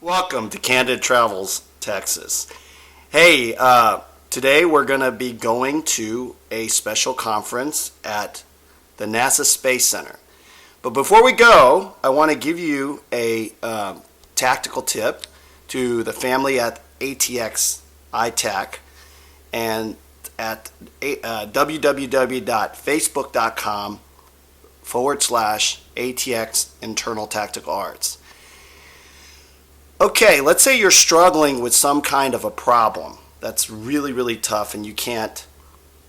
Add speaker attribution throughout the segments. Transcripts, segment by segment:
Speaker 1: Welcome to Candid Travels, Texas. Hey, today we're going to be going to a special conference at the NASA Space Center. But before we go, I want to give you a tactical tip to the family at ATX iTech and at www.facebook.com/ATX Internal Tactical Arts. Okay, let's say you're struggling with some kind of a problem that's really, really tough and you can't,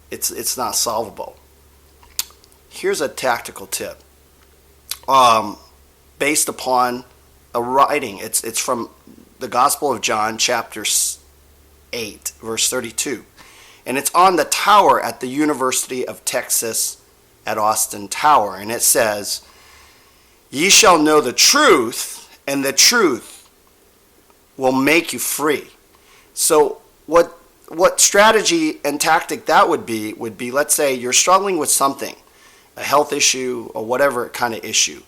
Speaker 1: it's not solvable. Here's a tactical tip based upon a writing. It's from the Gospel of John, chapter 8, verse 32. And it's on the tower at the University of Texas at Austin Tower. And it says, "Ye shall know the truth, and the truth will make you free." So what strategy and tactic that would be, let's say you're struggling with something, a health issue or whatever kind of issue.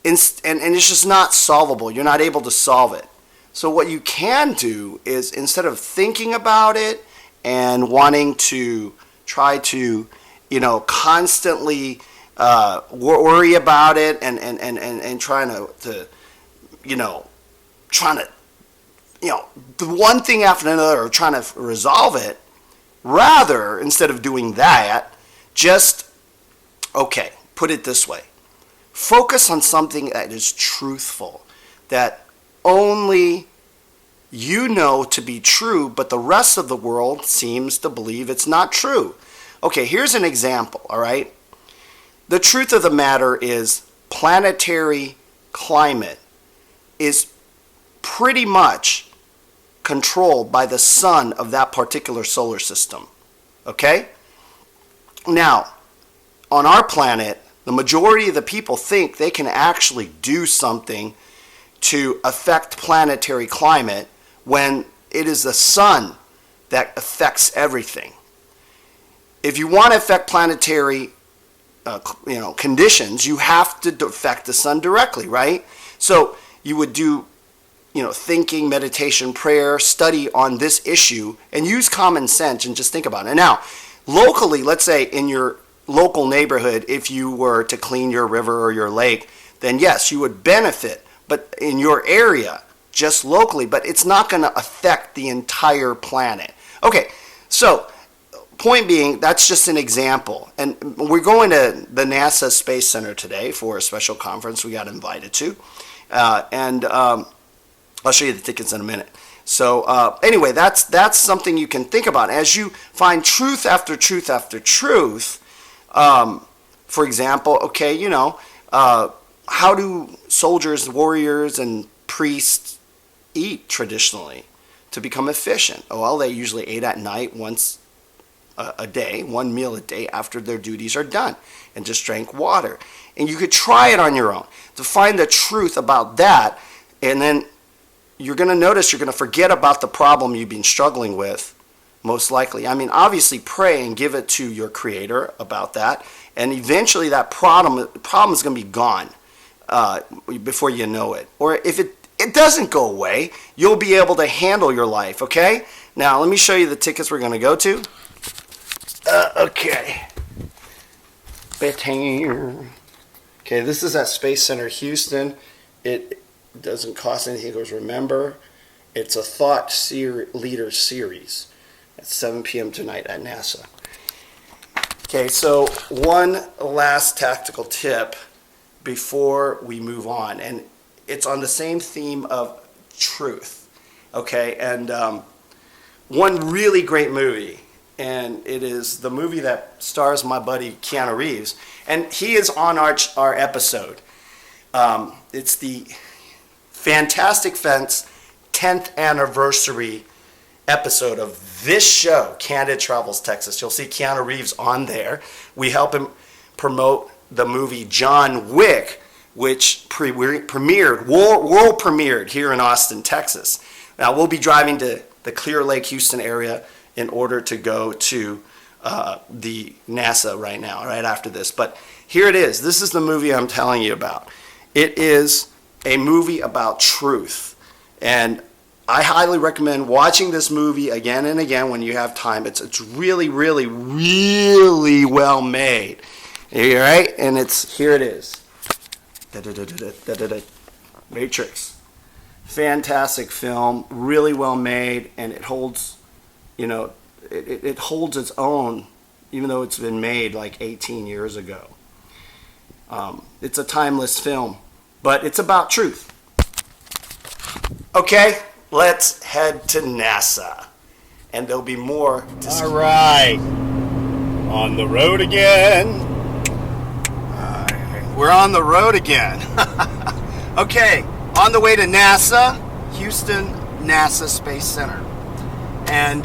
Speaker 1: And it's just not solvable. You're not able to solve it. So what you can do is, instead of thinking about it and wanting to try to, constantly worry about it and trying to the one thing after another, trying to resolve it, rather, instead of doing that, just, put it this way. Focus on something that is truthful, that only you know to be true, but the rest of the world seems to believe it's not true. Okay, here's an example, all right? The truth of the matter is planetary climate is pretty much controlled by the sun of that particular solar system. Okay? Now, on our planet, the majority of the people think they can actually do something to affect planetary climate when it is the sun that affects everything. If you want to affect planetary conditions, you have to affect the sun directly, right? So you would do thinking, meditation, prayer, study on this issue, and use common sense and just think about it. Now, locally, let's say in your local neighborhood, if you were to clean your river or your lake, then yes, you would benefit. But in your area, just locally, but it's not going to affect the entire planet. Okay, so point being, that's just an example. And we're going to the NASA Space Center today for a special conference we got invited to. I'll show you the tickets in a minute. So anyway, that's something you can think about. As you find truth after truth after truth, for example, how do soldiers, warriors, and priests eat traditionally to become efficient? Well, they usually ate at night once a day, one meal a day after their duties are done, and just drank water. And you could try it on your own to find the truth about that, and then you're going to notice you're going to forget about the problem you've been struggling with, most likely. I mean, obviously pray and give it to your Creator about that, and eventually that problem is going to be gone before you know it. Or if it doesn't go away, you'll be able to handle your life, okay? Now, let me show you the tickets we're going to go to. Okay, this is at Space Center Houston. It doesn't cost anything. It goes, remember, it's a thought leader series at 7 p.m. tonight at NASA. Okay, so one last tactical tip before we move on, and it's on the same theme of truth. Okay, and one really great movie, and it is the movie that stars my buddy Keanu Reeves, and he is on our episode. It's the Fantastic Fence 10th anniversary episode of this show, Candid Travels Texas. You'll see Keanu Reeves on there. We help him promote the movie John Wick, which world premiered here in Austin, Texas. Now, we'll be driving to the Clear Lake, Houston area in order to go to the NASA right after this. But here it is. This is the movie I'm telling you about. It is a movie about truth. And I highly recommend watching this movie again and again when you have time. It's really, really, really well made. All right? And here it is. Matrix. Fantastic film, really well made, and it holds, it holds its own, even though it's been made like 18 years ago. It's a timeless film, but it's about truth. Okay, let's head to NASA, and there'll be more. All right, on the road again. We're on the road again. Okay, on the way to NASA, Houston NASA Space Center. And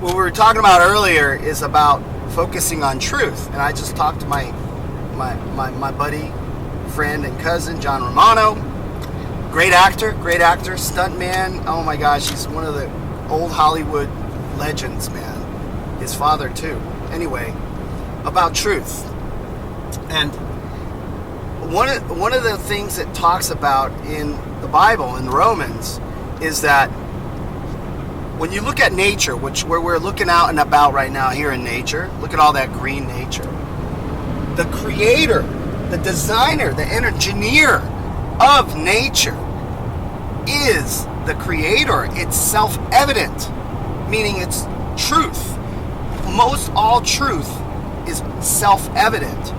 Speaker 1: what we were talking about earlier is about focusing on truth. And I just talked to my buddy, friend, and cousin, John Romano. Great actor, stuntman. Oh my gosh, he's one of the old Hollywood legends, man. His father too. Anyway, about truth. And one of the things it talks about in the Bible, in Romans, is that when you look at nature, where we're looking out and about right now here in nature, look at all that green nature. The creator, the designer, the engineer of nature is the creator. It's self-evident, meaning it's truth. Most all truth is self-evident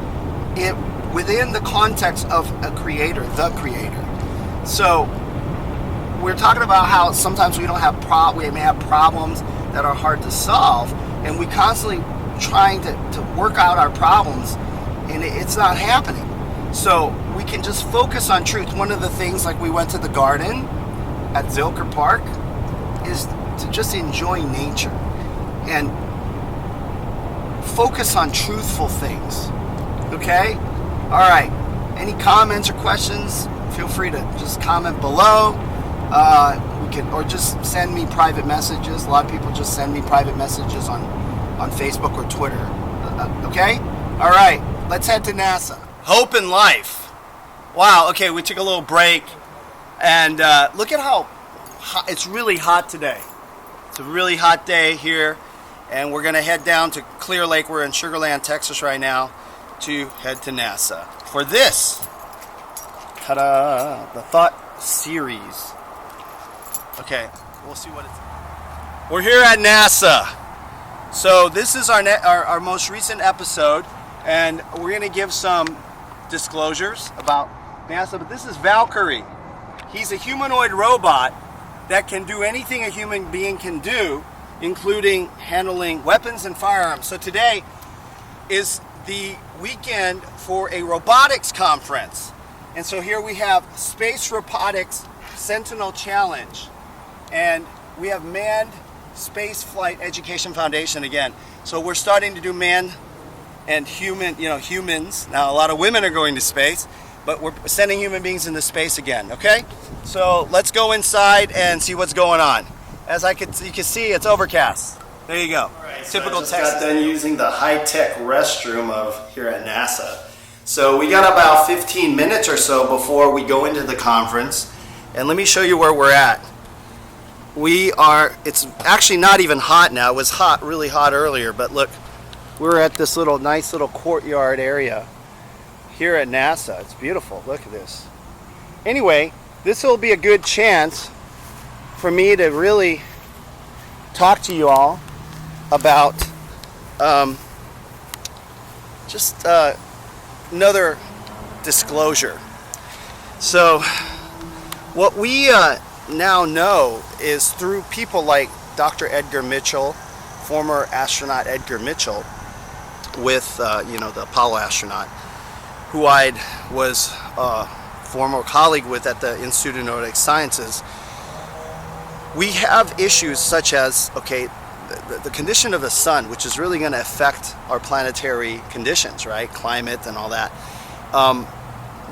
Speaker 1: within the context of a creator, the creator. So we're talking about how sometimes we may have problems that are hard to solve, and we constantly trying to work out our problems, and it's not happening. So we can just focus on truth. One of the things, like we went to the garden at Zilker Park, is to just enjoy nature and focus on truthful things. Okay? All right. Any comments or questions? Feel free to just comment below. Or just send me private messages. A lot of people just send me private messages on Facebook or Twitter. Okay? All right. Let's head to NASA. Hope in life. Wow. Okay, we took a little break, and look at how hot, it's really hot today. It's a really hot day here, and we're gonna head down to Clear Lake. We're in Sugar Land, Texas right now, to head to NASA for this. Ta-da! The Thought Series. Okay, we'll see what it's. We're here at NASA. So this is our most recent episode, and we're gonna give some disclosures about NASA. But this is Valkyrie. He's a humanoid robot that can do anything a human being can do, including handling weapons and firearms. So today is the weekend for a robotics conference. And so here we have Space Robotics Sentinel Challenge. And we have Manned Space Flight Education Foundation again. So we're starting to do man and human, humans. Now a lot of women are going to space, but we're sending human beings into space again, okay? So let's go inside and see what's going on. You can see, it's overcast. There you go. Right, typical Texas. I just got done using the high-tech restroom of here at NASA. So we got about 15 minutes or so before we go into the conference. And let me show you where we're at. It's actually not even hot now. It was hot, really hot earlier, but look, we're at this nice little courtyard area here at NASA. It's beautiful. Look at this. Anyway, this will be a good chance for me to really talk to you all about another disclosure. So what we now know is through people like Dr. Edgar Mitchell, former astronaut Edgar Mitchell, with the Apollo astronaut, who I was a former colleague with at the Institute of Nordic Sciences. We have issues such as, the condition of the sun, which is really going to affect our planetary conditions, right? Climate and all that.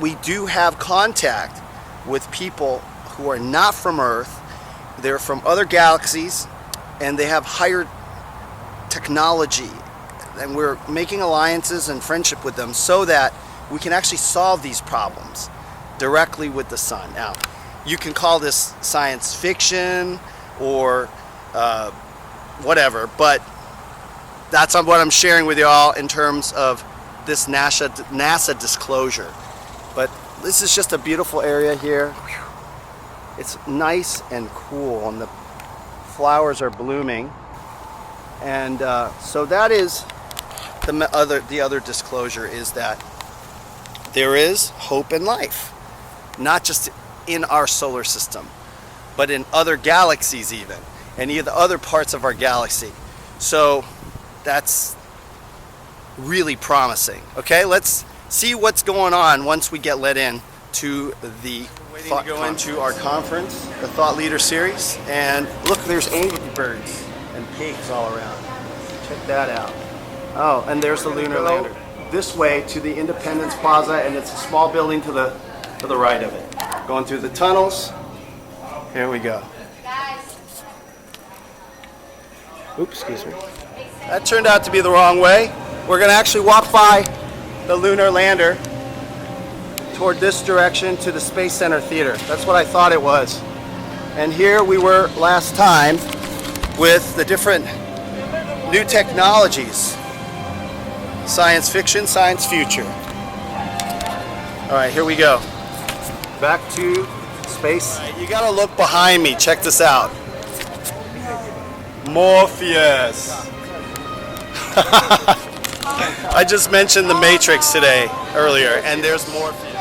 Speaker 1: We do have contact with people who are not from Earth. They're from other galaxies, and they have higher technology. And we're making alliances and friendship with them so that we can actually solve these problems directly with the sun. Now, you can call this science fiction or whatever, but that's what I'm sharing with you all in terms of this NASA disclosure. But this is just a beautiful area here. It's nice and cool, and the flowers are blooming. And so that is the other disclosure, is that there is hope in life, not just in our solar system, but in other galaxies even, and the other parts of our galaxy. So that's really promising. Okay, let's see what's going on once we get let in to the into our conference, the Thought Leader Series. And look, there's angry birds and pigs all around. Check that out. Oh, and there's the Lunar Lander. This way to the Independence Plaza, and it's a small building to the right of it. Going through the tunnels. Here we go. Oops, excuse me. That turned out to be the wrong way. We're going to actually walk by the Lunar Lander toward this direction to the Space Center Theater. That's what I thought it was. And here we were last time with the different new technologies. Science fiction, science future. All right, here we go. Back to space. Right, you gotta look behind me. Check this out. Morpheus. I just mentioned the Matrix earlier, and there's Morpheus.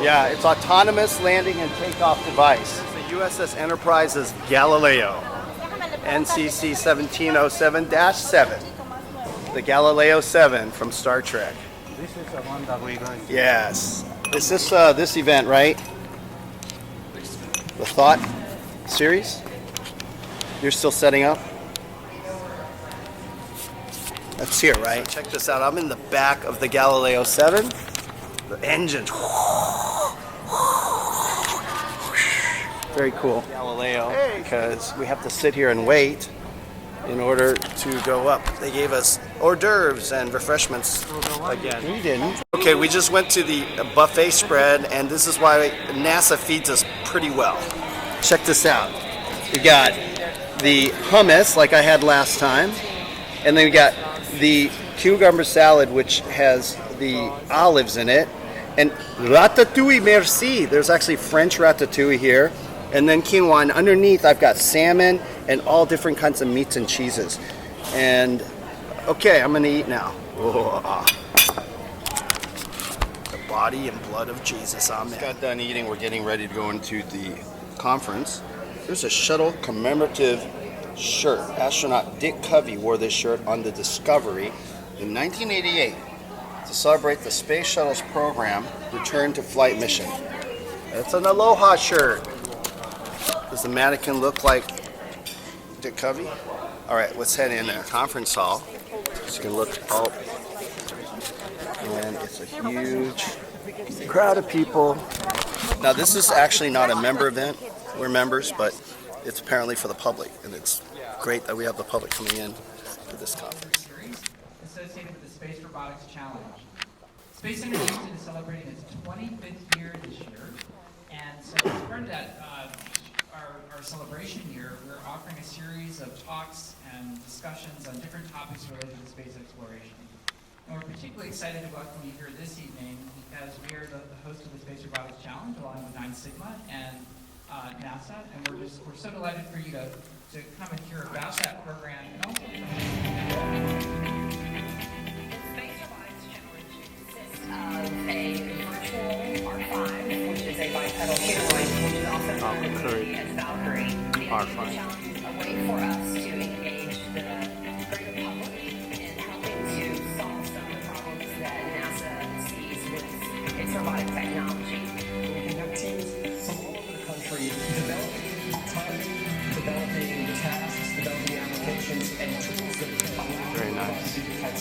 Speaker 1: Yeah, it's autonomous landing and takeoff device. It's the USS Enterprise's Galileo, NCC 1707-7, the Galileo 7 from Star Trek.
Speaker 2: This is the one that we going to.
Speaker 1: Yes. Is this this event, right? The Thought series? You're still setting up? That's here, right? Check this out. I'm in the back of the Galileo 7. The engines. Very cool. Galileo, because we have to sit here and wait in order to go up. They gave us hors d'oeuvres and refreshments again. We didn't. Okay, we just went to the buffet spread, and this is why NASA feeds us pretty well. Check this out. We got the hummus, like I had last time, and then we got the cucumber salad, which has the olives in it, and ratatouille merci. There's actually French ratatouille here, and then quinoa. And underneath, I've got salmon and all different kinds of meats and cheeses. And okay, I'm gonna eat now. Whoa. The body and blood of Jesus. Amen. Just got done eating. We're getting ready to go into the conference. There's a shuttle commemorative shirt. Astronaut Dick Covey wore this shirt on the Discovery in 1988 to celebrate the Space Shuttle's program return to flight mission. It's an Aloha shirt. Does the mannequin look like Dick Covey? All right, let's head in there. Conference hall. So you can look up, and it's a huge crowd of people. Now, this is actually not a member event. We're members, but it's apparently for the public, and it's great that we have the public coming in to this conference.
Speaker 3: Associated with the Space Robotics Challenge. Space Center Houston is celebrating its 25th year this year, and so as part of that, our celebration year, we're offering a series of talks and discussions on different topics related to space exploration. And we're particularly excited to welcome you here this evening because we are the host of the Space Robotics Challenge along with 9 Sigma and NASA, and we're so delighted for you to come and hear about that program and also
Speaker 4: Space Robotics Challenge consists of a virtual R5, which is a bipedal humanoid, which is also known as Valkyrie.
Speaker 2: R5.
Speaker 4: The challenge is a way for us to engage the greater public in helping to solve some of the problems that NASA sees with its robotic technology.
Speaker 5: We can have teams from all over the country developing autonomy, developing tasks, developing applications, and tools that can
Speaker 2: Very nice.
Speaker 5: have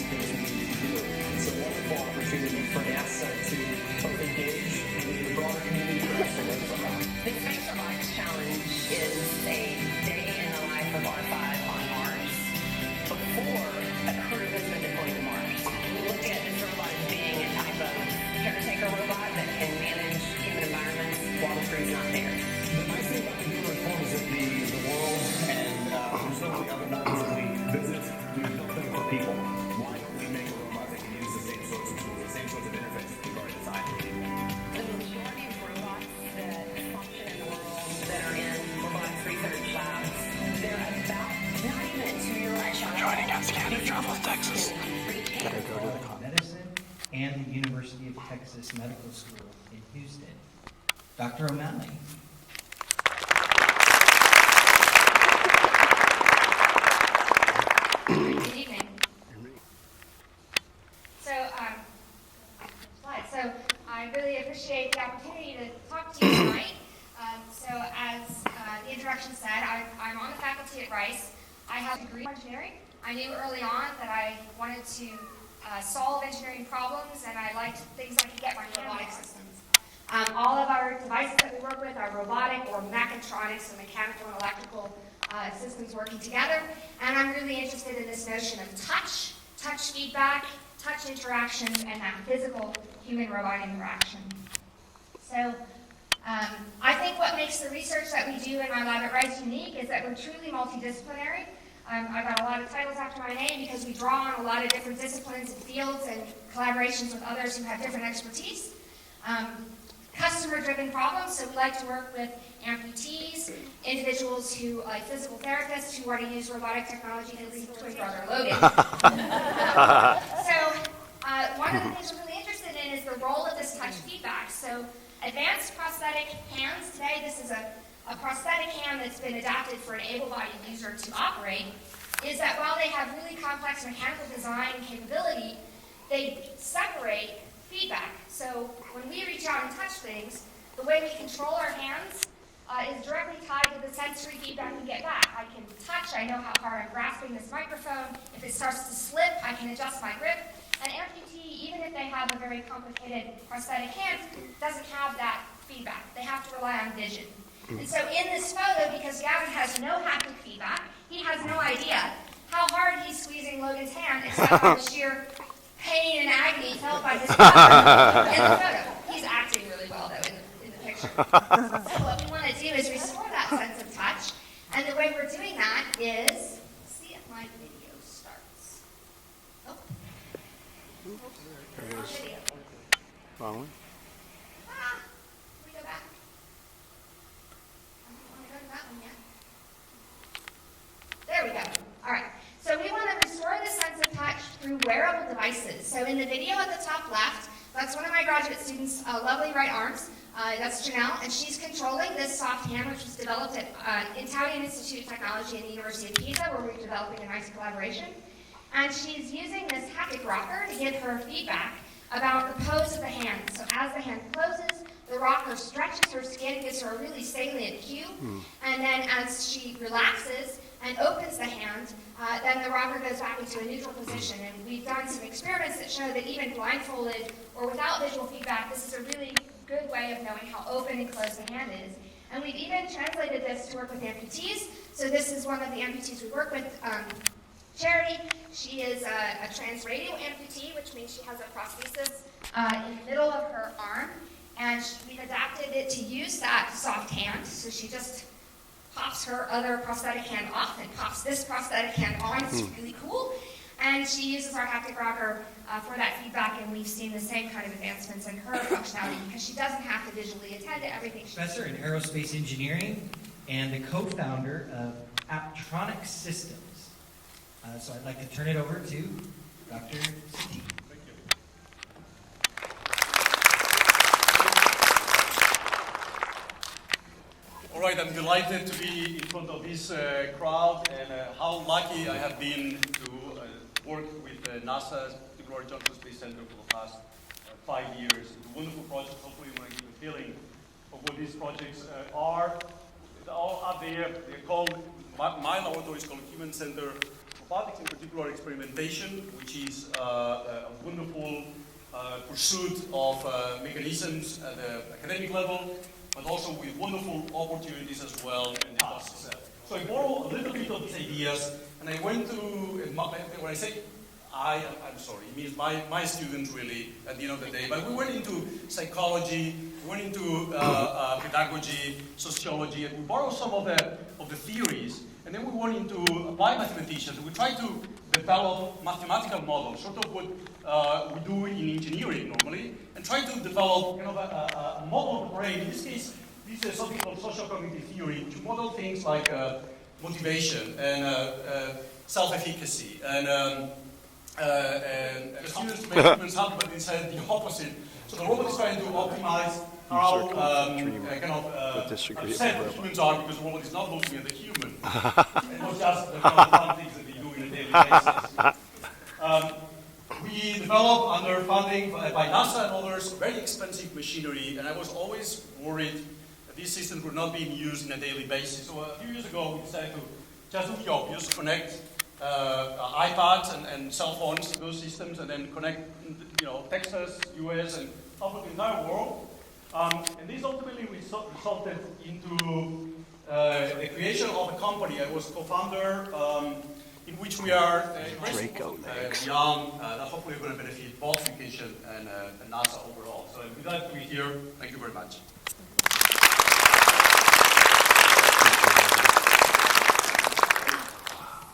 Speaker 1: travel to Texas.
Speaker 3: Gotta go to the Medicine and the University of Texas Medical School in Houston. Dr. O'Malley.
Speaker 6: Good evening. So I really appreciate the opportunity to talk to you tonight. So as the introduction said, I'm on the faculty at Rice. I have a degree in engineering. I knew early on that I wanted to solve engineering problems, and I liked things I could get my robotic systems. All of our devices that we work with are robotic or mechatronics, so mechanical and electrical systems working together. And I'm really interested in this notion of touch feedback, touch interactions, and that physical human-robot interaction. So I think what makes the research that we do in my lab at Rice unique is that we're truly multidisciplinary. I've got a lot of titles after my name because we draw on a lot of different disciplines and fields and collaborations with others who have different expertise. Customer-driven problems, so we like to work with amputees, individuals who, like physical therapists, who already use robotic technology to lead twin brother Logan. One of the things we're really interested in is the role of this touch feedback. So advanced prosthetic hands, today this is a prosthetic hand that's been adapted for an able-bodied user to operate, is that while they have really complex mechanical design and capability, they separate feedback. So when we reach out and touch things, the way we control our hands is directly tied to the sensory feedback we get back. I can touch, I know how hard I'm grasping this microphone. If it starts to slip, I can adjust my grip. An amputee, even if they have a very complicated prosthetic hand, doesn't have that feedback. They have to rely on vision. And so in this photo, because Gavin has no haptic feedback, he has no idea how hard he's squeezing Logan's hand, except for the sheer pain and agony felt by his brother in the photo. He's acting really well, though, in the picture. So what we want to do is restore that sense of touch, and the way we're doing that is, see if my video starts. Oh.
Speaker 1: There it is.
Speaker 6: Video.
Speaker 1: Wrong one?
Speaker 6: Can we go back? I don't want to go to that one yet. There we go. All right. So we want to restore the sense of touch through wearable devices. So in the video at the top left, that's one of my graduate students' lovely right arms. That's Janelle, and she's controlling this soft hand, which was developed at Italian Institute of Technology and the University of Pisa, where we're developing a nice collaboration. And she's using this haptic rocker to give her feedback about the pose of the hand. So as the hand closes, the rocker stretches her skin, gives her a really salient cue, and then as she relaxes and opens the hand, then the rocker goes back into a neutral position. And we've done some experiments that show that even blindfolded or without visual feedback, this is a really good way of knowing how open and closed the hand is. And we've even translated this to work with amputees. So this is one of the amputees we work with, Charity. She is a transradial amputee, which means she has a prosthesis in the middle of her arm. And we've adapted it to use that soft hand. So she just pops her other prosthetic hand off and pops this prosthetic hand on. It's really cool. And she uses our haptic rocker for that feedback, and we've seen the same kind of advancements in her functionality because she doesn't have to visually attend to everything.
Speaker 3: Professor in aerospace engineering and the co-founder of Aptronic Systems. So I'd like to turn it over to Dr. Sati.
Speaker 7: All right, I'm delighted to be in front of this crowd, and how lucky I have been to work with NASA's Lunar Lander Space Center for the past 5 years. It's a wonderful project. Hopefully you want to get a feeling of what these projects are. They're all up there. They're called, my laboratory is called Human Center Robotics, in particular experimentation, which is a wonderful pursuit of mechanisms at the academic level, but also with wonderful opportunities as well in the process. So I borrow a little bit of these ideas, and I went to, when I say I'm sorry, it means my students really, at the end of the day, but we went into psychology, we went into pedagogy, sociology, and we borrowed some of the theories, and then we went into applied mathematicians. We tried to develop mathematical models, sort of what we do in engineering normally, and try to develop kind of a model of the brain. In this case, this is something called social cognitive theory, to model things like motivation and self-efficacy and and a series to make humans happy, but instead the opposite. So the robot is trying to optimize how upset humans are because the robot is not looking at the human. It was just the kind of fun things that they do on a daily basis. We developed under funding by NASA and others very expensive machinery, and I was always worried that these systems were not being used on a daily basis. So a few years ago, we decided to just do the obvious, connect iPads and cell phones to those systems, and then connect, Texas, US, and half of the entire world. And this ultimately resulted into the creation of a company. I was co-founder, in which we are young, that hopefully are going to benefit both education and NASA overall. So I'm glad to be here. Thank you very much.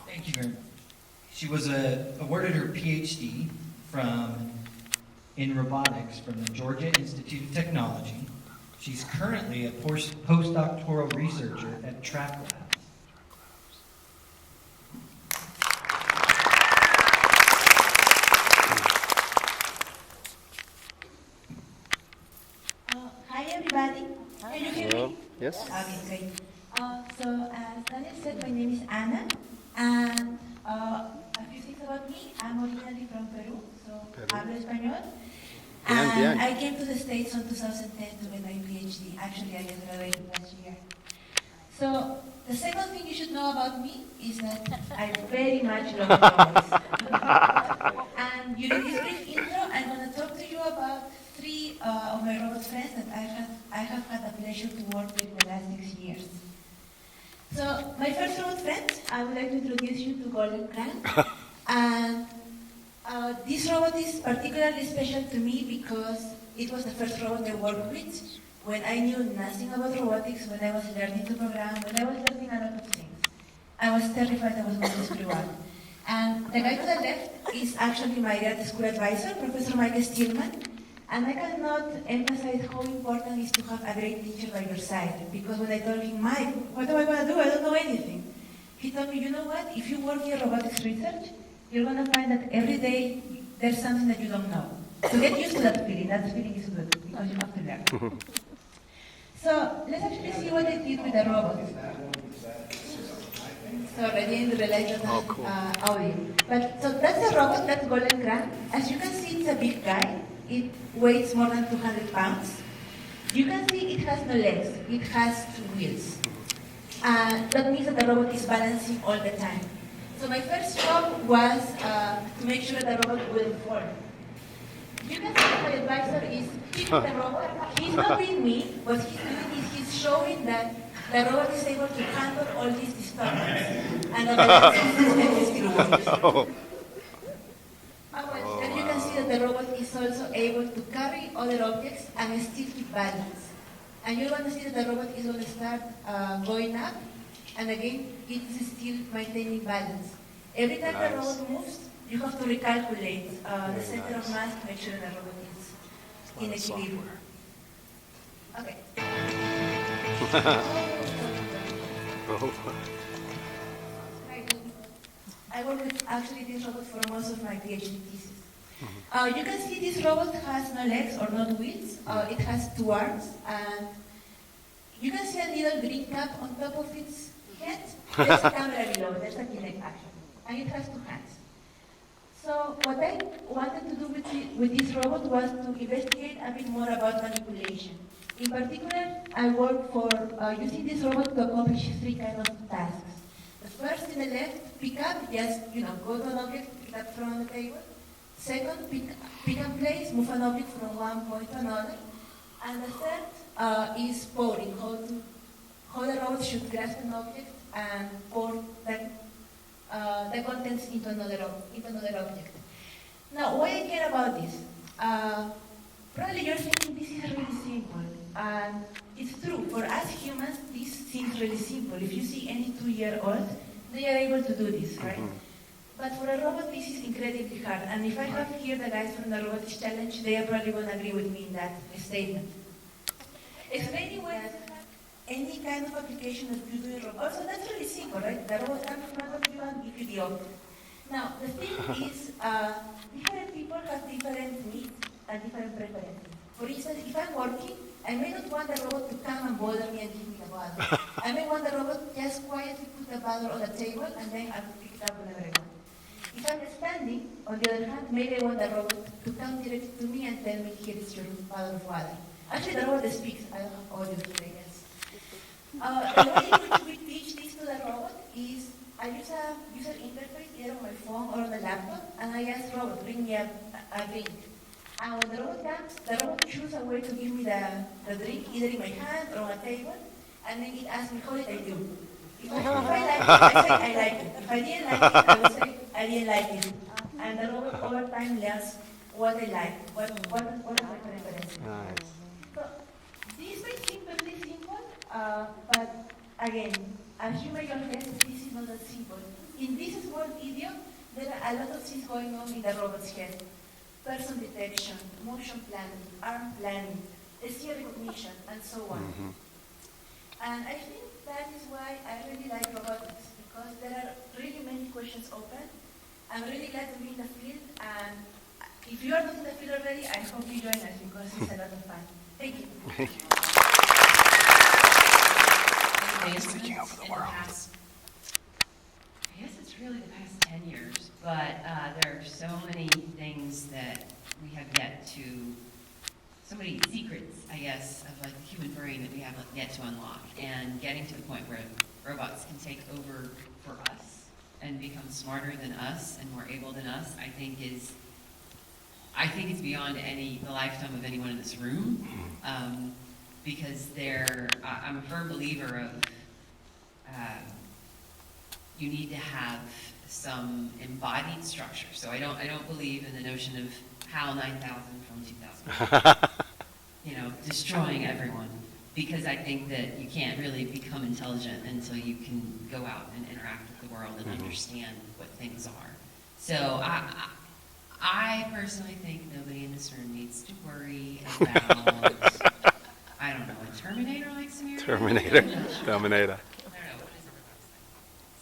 Speaker 3: Thank you very much. She was awarded her PhD in robotics from the Georgia Institute of Technology. She's currently a postdoctoral researcher at Track Labs.
Speaker 8: Hi everybody. Can you hear me?
Speaker 1: Yes.
Speaker 8: Okay, great. So as Daniel said, my name is Ana, and a few things about me. I'm originally from Peru, so hablo español. And I came to the States in 2010 to get my PhD. Actually, I just graduated last year. So the second thing you should know about me is that I very much love robots. And during this brief intro, I'm going to talk to you about three of my robot friends that I have had the pleasure to work with in the last 6 years. So my first robot friend, I would like to introduce you to Golden Crank. And this robot is particularly special to me because it was the first robot I worked with when I knew nothing about robotics, when I was learning to program, when I was learning a lot of things. I was terrified I was going to screw up. And the guy to the left is actually my grad school advisor, Professor Mike Stillman. And I cannot emphasize how important it is to have a great teacher by your side. Because when I told him, Mike, what am I going to do? I don't know anything. He told me, you know what? If you work in robotics research, you're going to find that every day there's something that you don't know. So get used to that feeling. That feeling is good because you have to learn. So let's actually see what I did with the robot. Sorry, I didn't realize that audio. But so that's the robot, that's Golden Crank. As you can see, it's a big guy. It weighs more than 200 pounds. You can see it has no legs. It has 2 wheels. That means that the robot is balancing all the time. So my first job was to make sure the robot wouldn't fall. You can see that my advisor is keeping the robot. He's not with me. What he's doing is he's showing that the robot is able to handle all these disturbance. And the balancing system is still working. And you can see that the robot is also able to carry other objects and still keep balance. And you're going to see that the robot is going to start going up, and again, it's still maintaining balance. Every time the robot moves, you have to recalculate the center of mass to make sure the robot is in equilibrium. Okay. I work with actually this robot for most of my PhD thesis. You can see this robot has no legs or no wheels. It has 2 arms, and you can see a little green cap on top of its head. There's a camera below. There's a Kinect action, and it has 2 hands. So what I wanted to do with this robot was to investigate a bit more about manipulation. In particular, I worked for using this robot to accomplish 3 kinds of tasks. The first, in the left, pick up, just go to an object, pick it up from the table. Second, pick and place, move an object from one point to another. And the third is pouring, how the robot should grasp an object and pour the contents into another object. Now, why I care about this? Probably you're thinking this is really simple. And it's true, for us humans, this seems really simple. If you see any 2-year-old, they are able to do this, right? But for a robot, this is incredibly hard. And if I have here the guys from the Robotics Challenge, they are probably going to agree with me in that statement. Explaining what any kind of application that you do in robots, also that's really simple, right? The robot comes in front of you and gives you the object. Now, the thing is, different people have different needs and different preferences. For instance, if I'm working, I may not want the robot to come and bother me and give me the bottle. I may want the robot just quietly put the bottle on the table and then I will pick it up whenever I want. If I'm standing, on the other hand, maybe I want the robot to come directly to me and tell me, here is your bottle of water. Actually, the robot speaks. I don't have audio here, I guess. The way in which we teach this to the robot is I use a user interface either on my phone or on the laptop, and I ask robot, bring me a drink. And when the robot comes, the robot chooses a way to give me the drink, either in my hand or on a table, and then it asks me, how did I do? If I like it, I say, I like it. If I didn't like it, I would say, I didn't like it. And the robot over time learns what I like, what are my preferences.
Speaker 1: Nice.
Speaker 8: So, this may seem very simple, but again, as you may guess, this is not that simple. In this small video, there are a lot of things going on in the robot's head. Person detection, motion planning, arm planning, SEO recognition, and so on. And I think that is why I really like robotics, because there are really many questions open. I'm really glad to be in the field, and if you are not in the field already, I hope you join us because it's a lot of fun. Thank you.
Speaker 1: Taking over the world.
Speaker 9: I guess it's really the past 10 years, but there are so many things that we have yet to, so many secrets, I guess, of like the human brain that we have yet to unlock, and getting to the point where robots can take over for us and become smarter than us and more able than us, I think it's beyond the lifetime of anyone in this room, because I'm a firm believer of you need to have some embodied structure. So I don't believe in the notion of HAL 9000 from 2000, destroying everyone, because I think that you can't really become intelligent until you can go out and interact with the world and understand what things are. So I personally think nobody in this room needs to worry about, I don't know, a Terminator-like scenario?
Speaker 1: Terminator.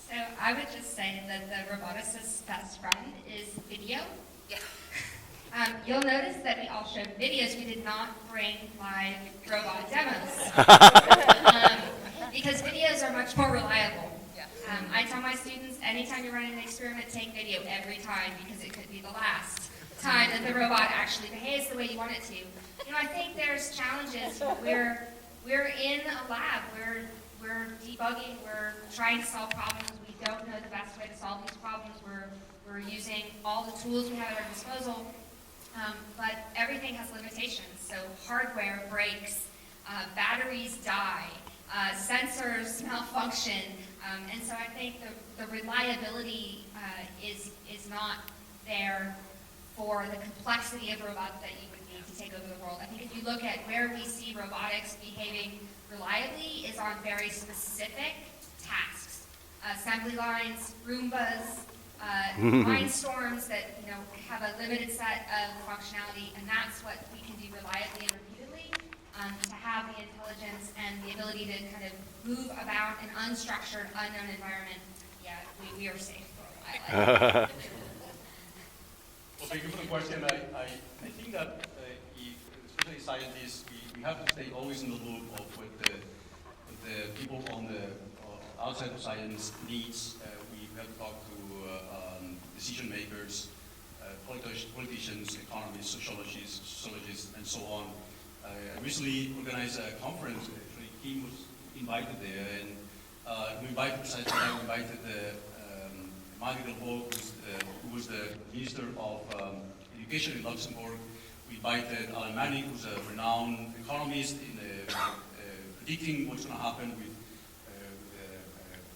Speaker 6: So I would just say that the roboticist's best friend is video. You'll notice that we all showed videos. We did not bring live robot demos because videos are much more reliable. I tell my students, anytime you're running an experiment, take video every time because it could be the last time that the robot actually behaves the way you want it to. I think there's challenges. We're in a lab. We're debugging. We're trying to solve problems. We don't know the best way to solve these problems. We're using all the tools we have at our disposal, but everything has limitations. So hardware breaks, batteries die, sensors malfunction, and so I think the reliability is not there for the complexity of robots that you would need to take over the world. I think if you look at where we see robotics behaving reliably is on very specific tasks. Assembly lines, Roombas, mindstorms that have a limited set of functionality, and that's what we can do reliably and repeatedly. To have the intelligence and the ability to kind of move about an unstructured, unknown environment, we are safe for a while.
Speaker 7: Well, thank you for the question. I think that especially scientists, we have to stay always in the loop of what the people on the outside of science needs. We have to talk to decision makers, politicians, economists, sociologists, and so on. I recently organized a conference. Actually, Kim was invited there, and we invited Maggie Delvaux, who was the Minister of Education in Luxembourg. We invited Alan Manning, who's a renowned economist in predicting what's going to happen with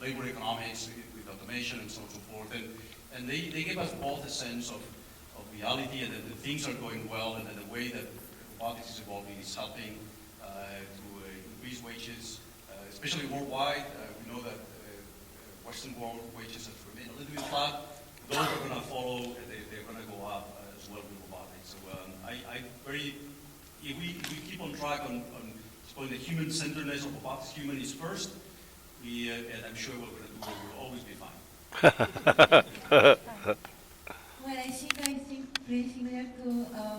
Speaker 7: labor economics, with automation, and so on and so forth. And they gave us both a sense of reality and that the things are going well, and that the way that robotics is evolving is helping to increase wages, especially worldwide. We know that Western world wages have remained a little bit flat. Those are going to follow, and they're going to go up as well with robotics. So if we keep on track on the human-centeredness of robotics, human is first, and I'm sure what we're going to do will always be fine.
Speaker 8: Well, I think pretty similar to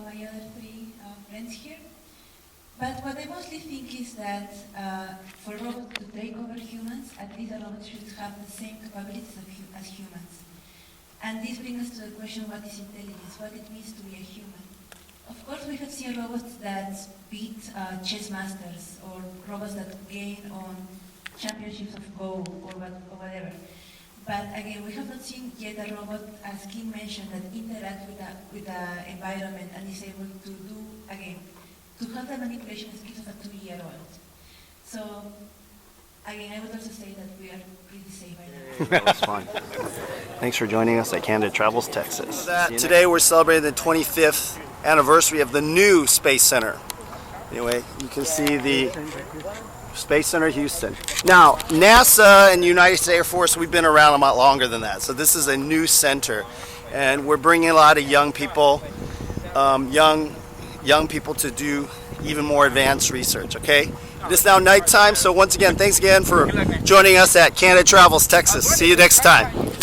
Speaker 8: my other three friends here. But what I mostly think is that for robots to take over humans, at least the robots should have the same capabilities as humans. And this brings us to the question, what is intelligence? What it means to be a human? Of course, we have seen robots that beat chess masters, or robots that gain on championships of Go, or whatever. But again, we have not seen yet a robot, as Kim mentioned, that interacts with the environment and is able to do, again, to have the manipulation skills of a 2-year-old. So, again, I would also say that we are pretty safe right now.
Speaker 1: That was fun. Thanks for joining us at Candid Travels, Texas. Today we're celebrating the 25th anniversary of the new Space Center. Anyway, you can see the Space Center Houston. Now, NASA and the United States Air Force, we've been around a lot longer than that. So this is a new center. And we're bringing a lot of young people, young people to do even more advanced research, okay? It is now nighttime, so once again, thanks again for joining us at Candid Travels, Texas. See you next time.